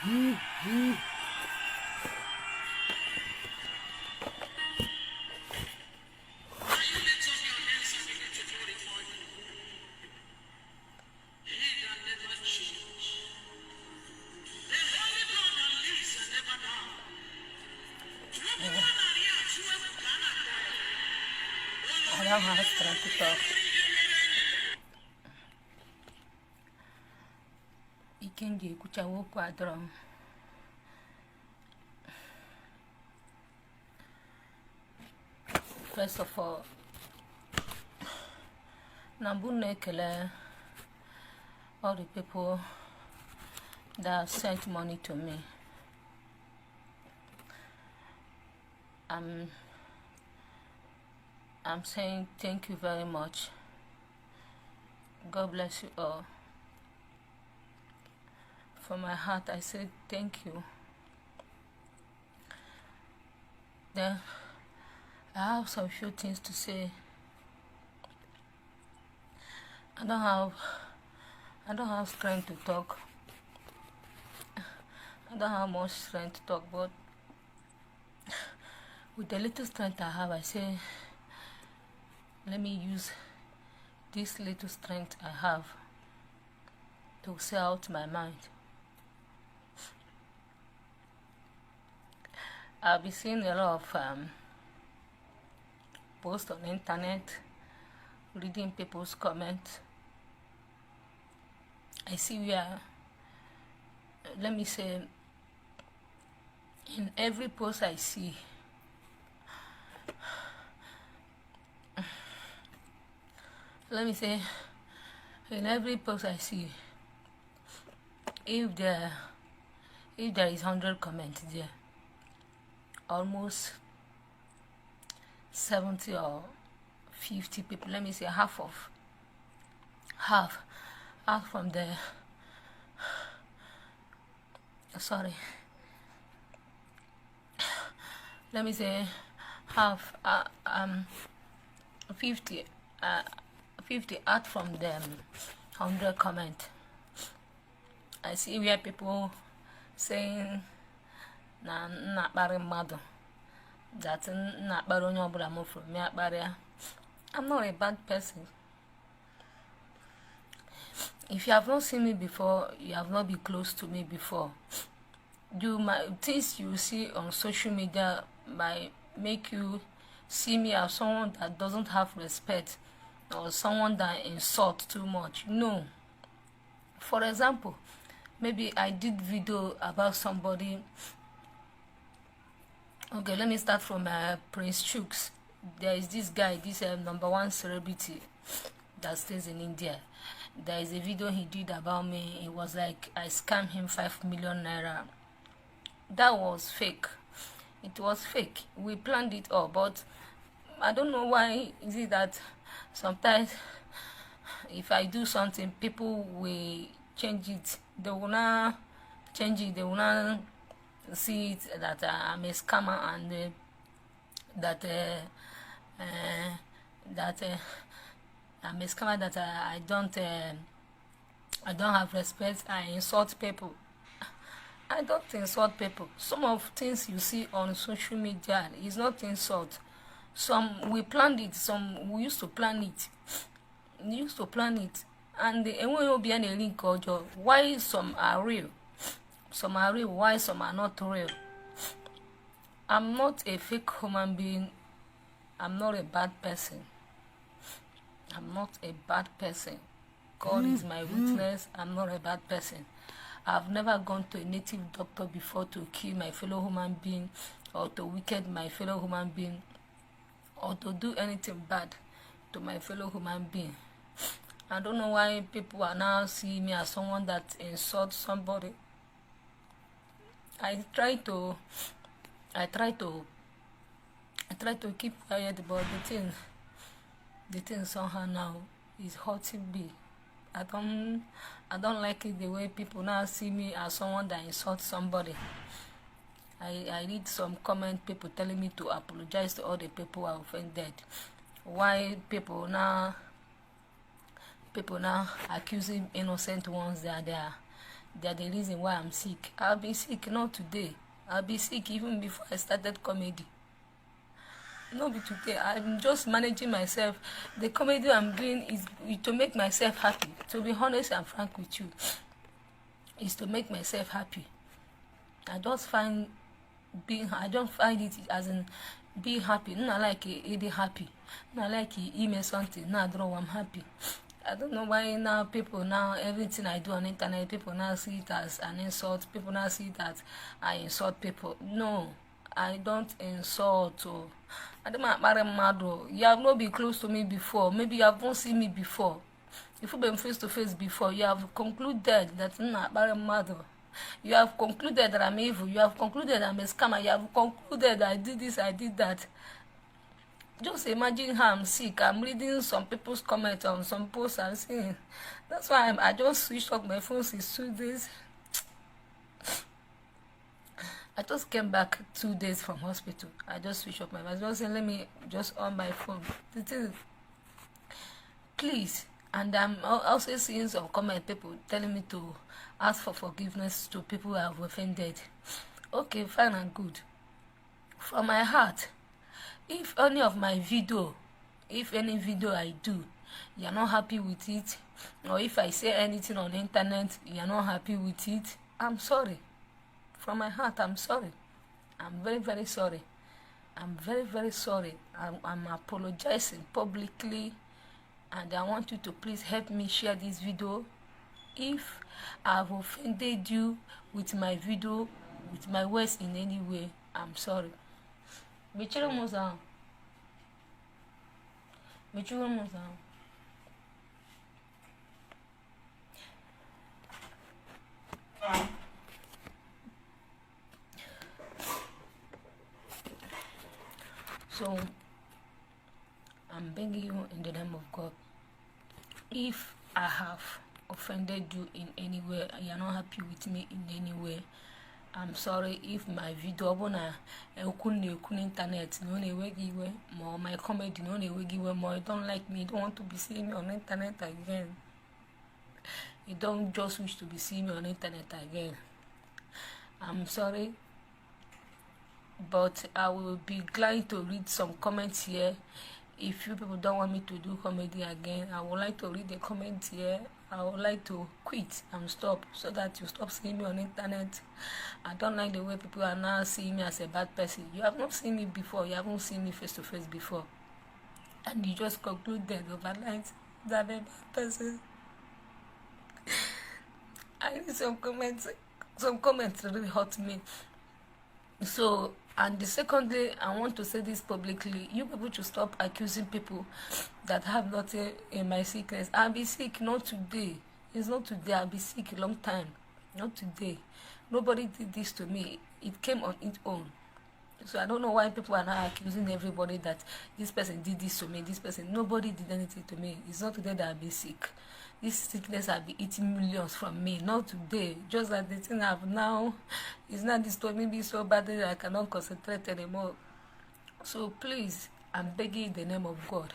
I don't have strength to talk. Ikendi ekuchawo kwadro. First of all, Nambune Kele, all the people that sent money to me. I'm saying thank you very much. God bless you all. From my heart, I say thank you. Then I have some few things to say. I don't have strength to talk. I don't have much strength to talk, but with the little strength I have, I say, let me use this little strength I have to say out my mind. I've been seeing a lot of posts on the internet, reading people's comments. I see where, let me say, in every post I see, in every post I see, if there is 100 comments there, almost 70 or 50 people, let me say half from the, sorry, let me say half, 50 out from them 100 comment. I see where people saying na bari mmadụ, that na bari onye ọbụla mo from me akpari. I'm not a bad person. If you have not seen me before, you have not been close to me before, things you see on social media might make you see me as someone that doesn't have respect or someone that insults too much. No. For example, maybe I did video about somebody. Okay, let me start from Prince Chooks. There is this guy, this #1 celebrity that stays in India. There is a video he did about me. It was like I scammed him 5 million naira. That was fake. It was fake. We planned it all, but I don't know why is it that sometimes if I do something, people will change it. They will not change it. They will not see it that I'm a scammer and that I'm a scammer, that I don't have respect. I insult people. I don't insult people. Some of things you see on social media is not insult. Some we planned it. Some we used to plan it. And the will be a link or why some are real. Some are real. Why some are not real. I'm not a fake human being. I'm not a bad person. I'm not a bad person. God is my witness. I'm not a bad person. I've never gone to a native doctor before to kill my fellow human being or to wicked my fellow human being or to do anything bad to my fellow human being. I don't know why people are now seeing me as someone that insults somebody. I try to keep quiet, but the thing somehow now is hurting me. I don't like it the way people now see me as someone that insults somebody. I read some comment, people telling me to apologize to all the people who are offended. Why people now accusing innocent ones that They are the reason why I'm sick. I'll be sick not today. I'll be sick even before I started comedy. No be today. I'm just managing myself. The comedy I'm doing is to make myself happy. To be honest and frank with you, is to make myself happy. I don't find it as in being happy. Not like it happy. Not like email something. Nah, draw. I'm happy. I don't know why now people now everything I do on the internet, people now see it as an insult. People now see that I insult people. No, I don't insult. I don't mad. You have not been close to me before. Maybe you have not seen me before. If you've been face to face before, you have concluded that mad. You have concluded that I'm evil. You have concluded I'm a scammer. You have concluded that I did this, I did that. Just imagine how I'm sick. I'm reading some people's comments on some posts I'm seeing. That's why I just switched off my phone since 2 days. I just came back 2 days from hospital. I just switched off my phone. I just said, let me just on my phone. Please. And I'm also seeing some comment people telling me to ask for forgiveness to people I have offended. Okay, fine and good. From my heart, if any of my video, if any video I do, you're not happy with it, or if I say anything on the internet, you're not happy with it, I'm sorry. From my heart, I'm sorry. I'm very, very sorry. I'm very, very sorry. I'm apologizing publicly, and I want you to please help me share this video. If I've offended you with my video, with my words in any way, I'm sorry. Mechero Mozan. So, I'm begging you in the name of God, if I have offended you in any way, you're not happy with me in any way, I'm sorry. If my video na internet no more my comedy no more, you don't like me, you don't want to be seeing me on internet again. You don't just wish to be seeing me on internet again. I'm sorry, but I will be glad to read some comments here. If you people don't want me to do comedy again, I would like to read the comments here. I would like to quit and stop, so that you stop seeing me on the internet. I don't like the way people are now seeing me as a bad person. You have not seen me before. You haven't seen me face to face before, and you just concluded overnight that I'm a bad person. I need some comments. Some comments really hurt me. So, and the secondly, I want to say this publicly. You people should stop accusing people that have nothing in my sickness. I'll be sick, not today. It's not today. I'll be sick a long time. Not today. Nobody did this to me. It came on its own. So I don't know why people are now accusing everybody that this person did this to me. This person, nobody did anything to me. It's not today that I'll be sick. This sickness will be eating millions from me. Not today. Just that the thing I have now is not disturbing me so badly that I cannot concentrate anymore. So please, I'm begging in the name of God.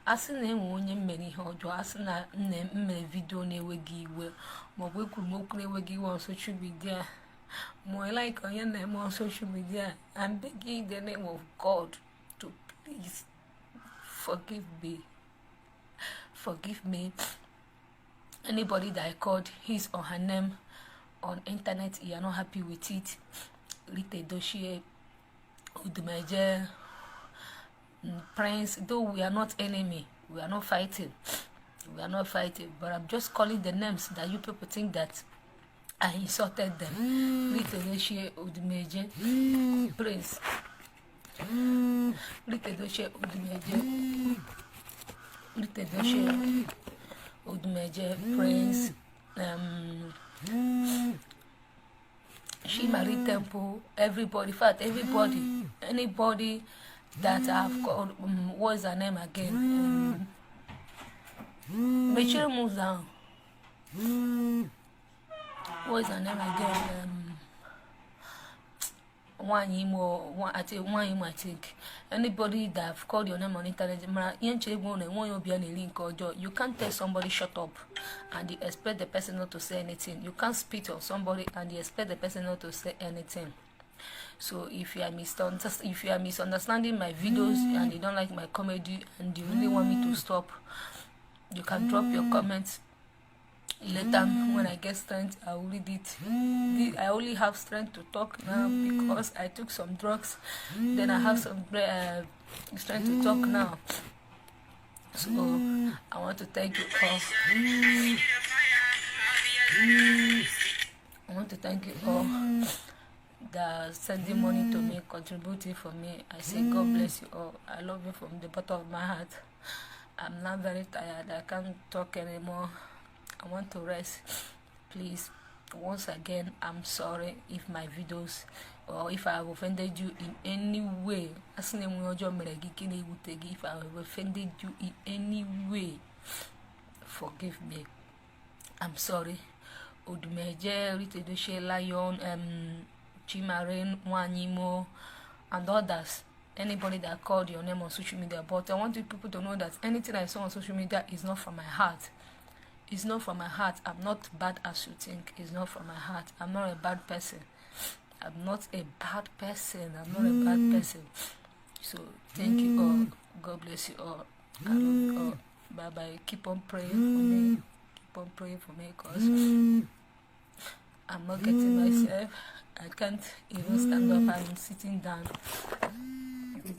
Asị na enwe onye mmere ihe ọjọọ, asị na mmere video na-enweghị iwe, maọbụ ekwuru m okwu na-enweghị iwe on social media, more like onye na-eme on social media, I'm begging in the name of God to please forgive me. Forgive me. Anybody that I called his or her name on internet, you are not happy with it, Rite Doshie, Udumeje, Prince, though we are not enemy, we are not fighting, but I'm just calling the names that you people think that I insulted them. Rite Doshie, Udumeje, Prince, Rite Doshie, Udumeje, Rite Doshie, Udumeje, Prince, Shimari Temple, everybody, in fact, everybody, anybody that I've called, what's her name again? Mechero Muzan. What's her name again? one imo, I think anybody that have called your name on internet, you can't tell somebody shut up and you expect the person not to say anything. You can't spit on somebody and you expect the person not to say anything. So if you are misunderstanding my videos and you don't like my comedy and you really want me to stop, you can drop your comments. Later, when I get strength, I will read it. I only have strength to talk now because I took some drugs. Then I have some strength to talk now. So I want to thank you all. I want to thank you all that sending money to me, contributing for me. I say God bless you all. I love you from the bottom of my heart. I'm not very tired. I can't talk anymore. I want to rest. Please, once again, I'm sorry if my videos or if I have offended you in any way. If I have offended you in any way, forgive me. I'm sorry. Odumeje, Ritedoshe, Lion, Chimaren, Wanyimo, and others. Anybody that called your name on social media. But I want you people to know that anything I saw on social media is not from my heart. It's not from my heart. I'm not bad as you think. It's not from my heart. I'm not a bad person. I'm not a bad person. I'm not a bad person. So thank you all. God bless you all. I love you all. Bye bye. Keep on praying for me. Keep on praying for me because I'm not getting myself. I can't even stand up. I'm sitting down.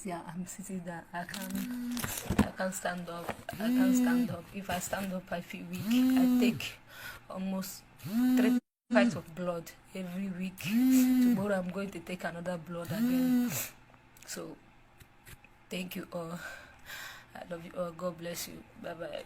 Yeah, I'm sitting down. I can't stand up. I can't stand up. If I stand up, I feel weak. I take almost 3 pints of blood every week. Tomorrow I'm going to take another blood again. So thank you all. I love you all. God bless you. Bye bye.